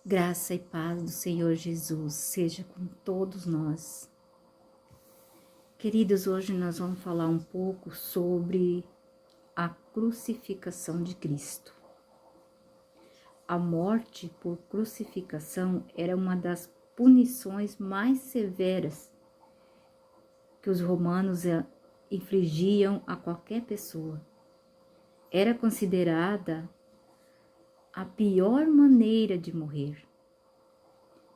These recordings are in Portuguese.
Graça e paz do Senhor Jesus seja com todos nós. Queridos, hoje nós vamos falar um pouco sobre a crucificação de Cristo. A morte por crucificação era uma das punições mais severas que os romanos infligiam a qualquer pessoa. Era considerada a pior maneira de morrer.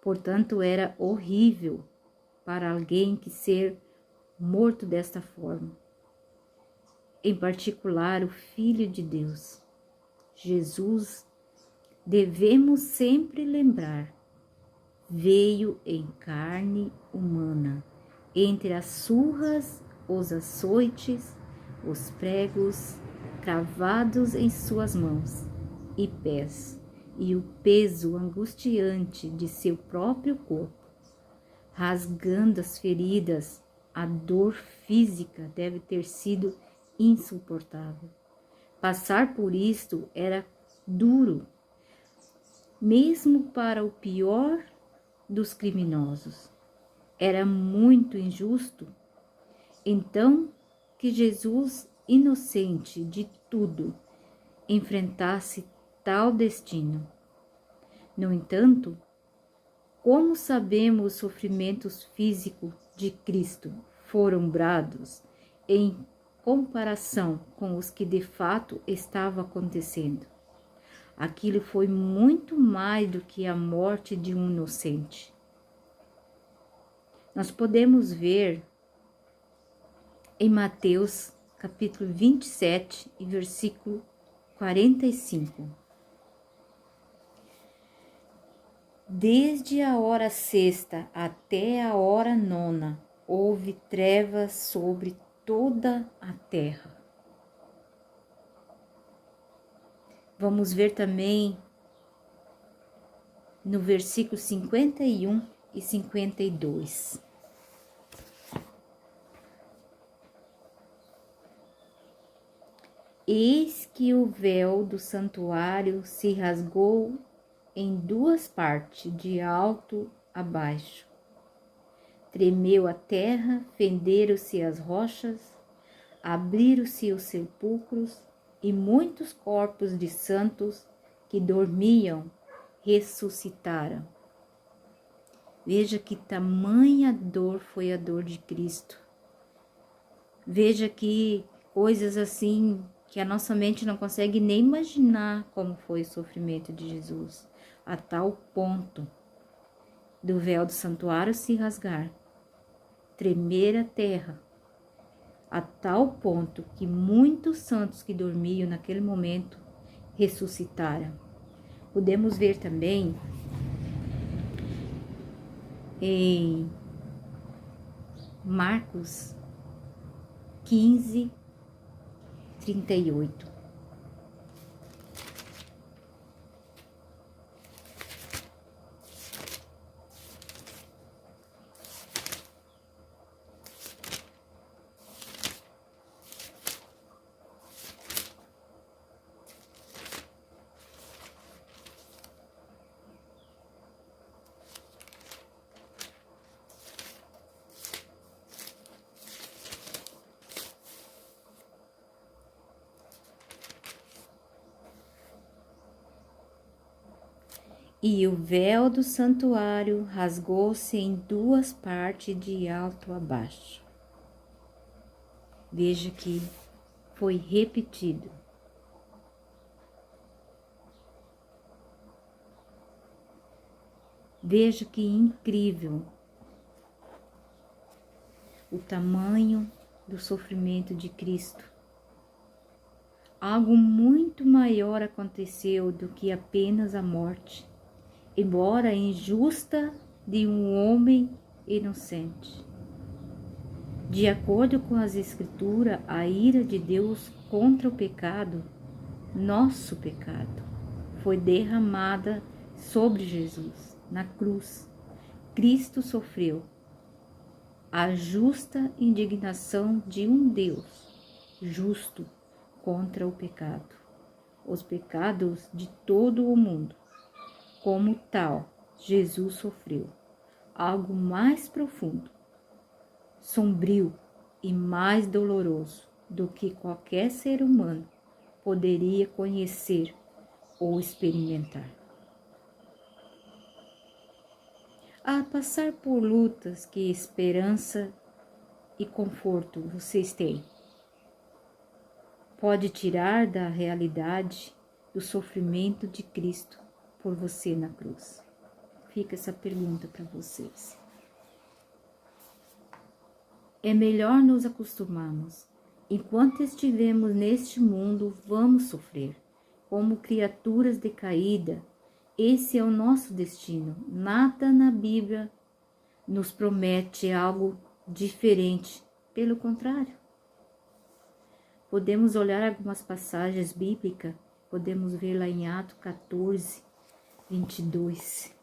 Portanto, era horrível para alguém que ser morto desta forma. Em particular, o Filho de Deus, Jesus, devemos sempre lembrar, veio em carne humana, entre as surras, os açoites, os pregos cravados em suas mãos e pés, e o peso angustiante de seu próprio corpo, rasgando as feridas. A dor física deve ter sido insuportável. Passar por isto era duro, mesmo para o pior dos criminosos. Era muito injusto. Então, que Jesus, inocente de tudo, enfrentasse tal destino. No entanto, como sabemos os sofrimentos físicos de Cristo foram brados em comparação com os que de fato estavam acontecendo? Aquilo foi muito mais do que a morte de um inocente. Nós podemos ver em Mateus capítulo 27 e versículo 45. Desde a hora sexta até a hora nona, houve trevas sobre toda a terra. Vamos ver também no versículo 51 e 52. Eis que o véu do santuário se rasgou em duas partes, de alto a baixo. Tremeu a terra, fenderam-se as rochas, abriram-se os sepulcros, e muitos corpos de santos que dormiam ressuscitaram. Veja que tamanha dor foi a dor de Cristo. Veja que coisas assim que a nossa mente não consegue nem imaginar como foi o sofrimento de Jesus, a tal ponto do véu do santuário se rasgar, tremer a terra, a tal ponto que muitos santos que dormiam naquele momento ressuscitaram. Podemos ver também em Marcos 15, 38. E o véu do santuário rasgou-se em duas partes, de alto a baixo. Veja que foi repetido. Veja que incrível o tamanho do sofrimento de Cristo. Algo muito maior aconteceu do que apenas a morte, embora injusta, de um homem inocente. De acordo com as Escrituras, a ira de Deus contra o pecado, nosso pecado, foi derramada sobre Jesus na cruz. Cristo sofreu a justa indignação de um Deus justo contra o pecado, os pecados de todo o mundo. como tal, Jesus sofreu algo mais profundo, sombrio e mais doloroso do que qualquer ser humano poderia conhecer ou experimentar. A passar por lutas, que esperança e conforto vocês têm? Pode tirar da realidade do sofrimento de Cristo por você na cruz? Fica essa pergunta para vocês. É melhor nos acostumarmos. Enquanto estivermos neste mundo, vamos sofrer. Como criaturas decaídas, esse é o nosso destino. Nada na Bíblia nos promete algo diferente. Pelo contrário. Podemos olhar algumas passagens bíblicas. Podemos ver lá em Atos 14, 22.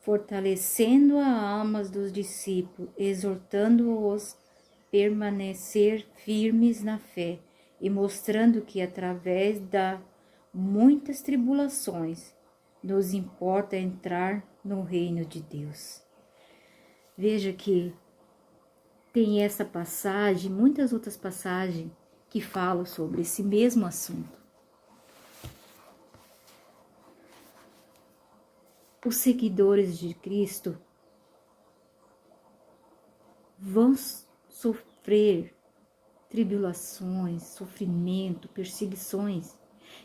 Fortalecendo as almas dos discípulos, exortando-os a permanecer firmes na fé e mostrando que através das muitas tribulações nos importa entrar no reino de Deus. Veja que tem essa passagem, muitas outras passagens que falam sobre esse mesmo assunto. Os seguidores de Cristo vão sofrer tribulações, sofrimento, perseguições.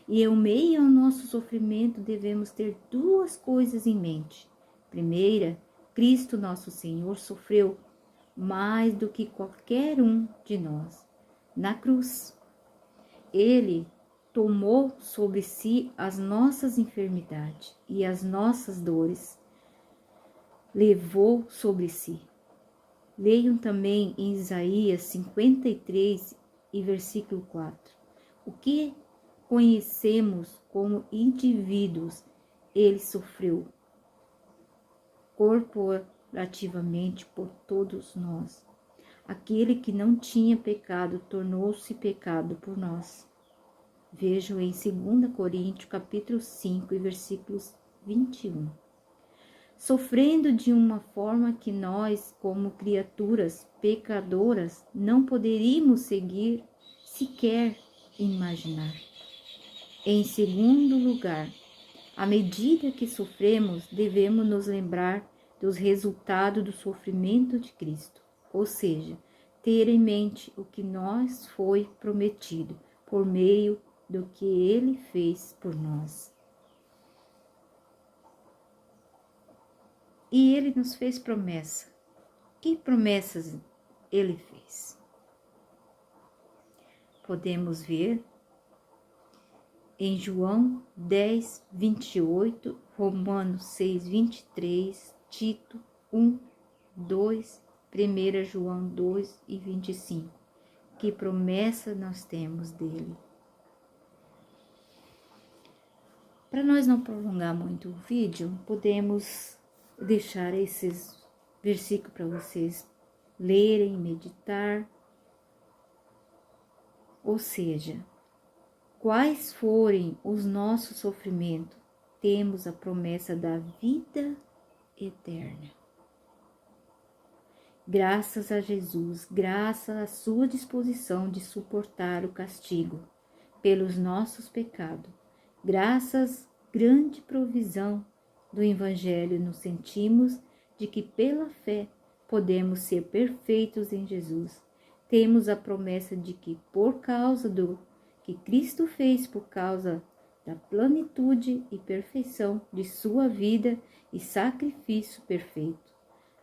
E em meio ao nosso sofrimento devemos ter duas coisas em mente. Primeira, Cristo nosso Senhor sofreu mais do que qualquer um de nós na cruz. Ele tomou sobre si as nossas enfermidades e as nossas dores, levou sobre si. Leiam também em Isaías 53 e versículo 4. O que conhecemos como indivíduos, ele sofreu corporativamente por todos nós. Aquele que não tinha pecado tornou-se pecado por nós. Vejam em 2 Coríntios capítulo 5 e versículos 21. Sofrendo de uma forma que nós, como criaturas pecadoras, não poderíamos seguir sequer imaginar. Em segundo lugar, à medida que sofremos, devemos nos lembrar dos resultados do sofrimento de Cristo, ou seja, ter em mente o que nos foi prometido por meio do que Ele fez por nós. E Ele nos fez promessa. Que promessas Ele fez? Podemos ver em João 10, 28, Romanos 6, 23, Tito 1, 2, 1 João 2 e 25. Que promessa nós temos dele? Para nós não prolongar muito o vídeo, podemos deixar esses versículos para vocês lerem, meditar. Ou seja, quais forem os nossos sofrimentos, temos a promessa da vida eterna. Graças a Jesus, graças à sua disposição de suportar o castigo pelos nossos pecados, graças à grande provisão do Evangelho, nos sentimos de que pela fé podemos ser perfeitos em Jesus. Temos a promessa de que por causa do que Cristo fez, por causa da plenitude e perfeição de sua vida e sacrifício perfeito,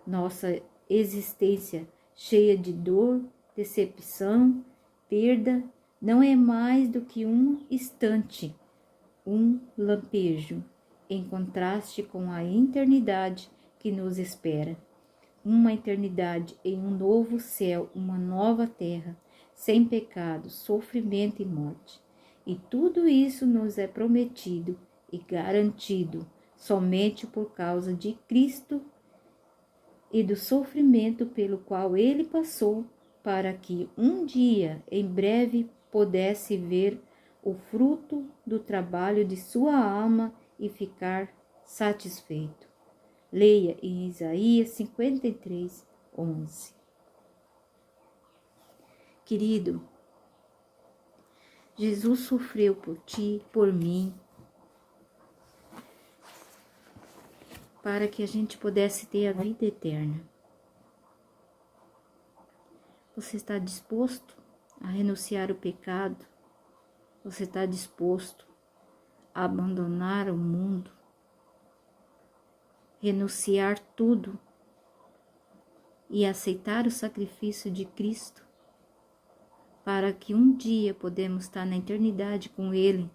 nossa existência cheia de dor, decepção, perda, não é mais do que um instante, um lampejo, em contraste com a eternidade que nos espera. Uma eternidade em um novo céu, uma nova terra, sem pecado, sofrimento e morte. E tudo isso nos é prometido e garantido somente por causa de Cristo e do sofrimento pelo qual ele passou, para que um dia, em breve, pudesse ver o fruto do trabalho de sua alma e ficar satisfeito. Leia em Isaías 53, 11. Querido, Jesus sofreu por ti, por mim, para que a gente pudesse ter a vida eterna. Você está disposto a renunciar o pecado? Você está disposto a abandonar o mundo? Renunciar tudo e aceitar o sacrifício de Cristo? Para que um dia podemos estar na eternidade com Ele,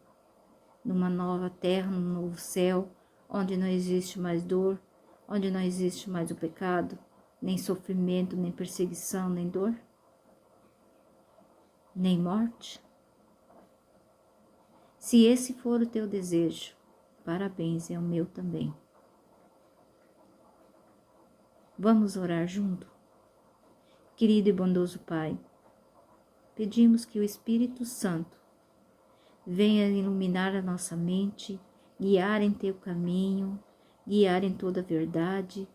numa nova terra, num novo céu, onde não existe mais dor, onde não existe mais o pecado, nem sofrimento, nem perseguição, nem dor, nem morte. Se esse for o teu desejo, parabéns, é o meu também. Vamos orar junto? Querido e bondoso Pai, pedimos que o Espírito Santo venha iluminar a nossa mente, guiar em teu caminho, guiar em toda a verdade,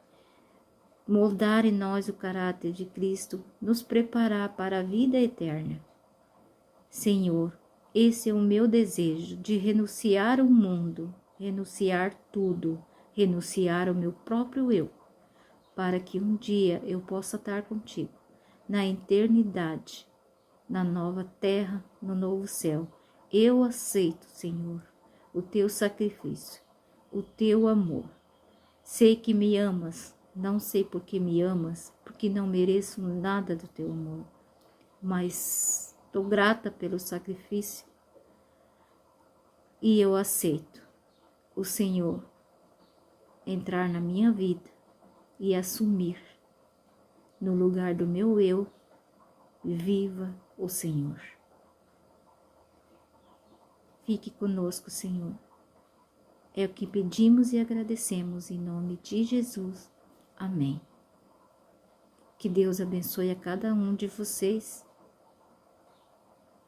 moldar em nós o caráter de Cristo, nos preparar para a vida eterna. Senhor, esse é o meu desejo, de renunciar ao mundo, renunciar tudo, renunciar ao meu próprio eu, para que um dia eu possa estar contigo, na eternidade, na nova terra, no novo céu. Eu aceito, Senhor, o teu sacrifício, o teu amor. Sei que me amas, não sei por que me amas, porque não mereço nada do teu amor, mas estou grata pelo sacrifício e eu aceito o Senhor entrar na minha vida e assumir no lugar do meu eu, viva o Senhor. Fique conosco, Senhor. É o que pedimos e agradecemos em nome de Jesus. Amém. Que Deus abençoe a cada um de vocês.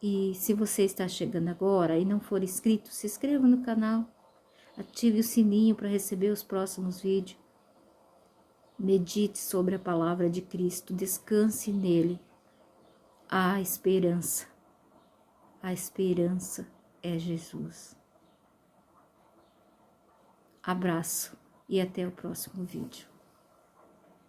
E se você está chegando agora e não for inscrito, se inscreva no canal. Ative o sininho para receber os próximos vídeos. Medite sobre a palavra de Cristo. Descanse nele. Há esperança. A esperança é Jesus. Abraço e até o próximo vídeo.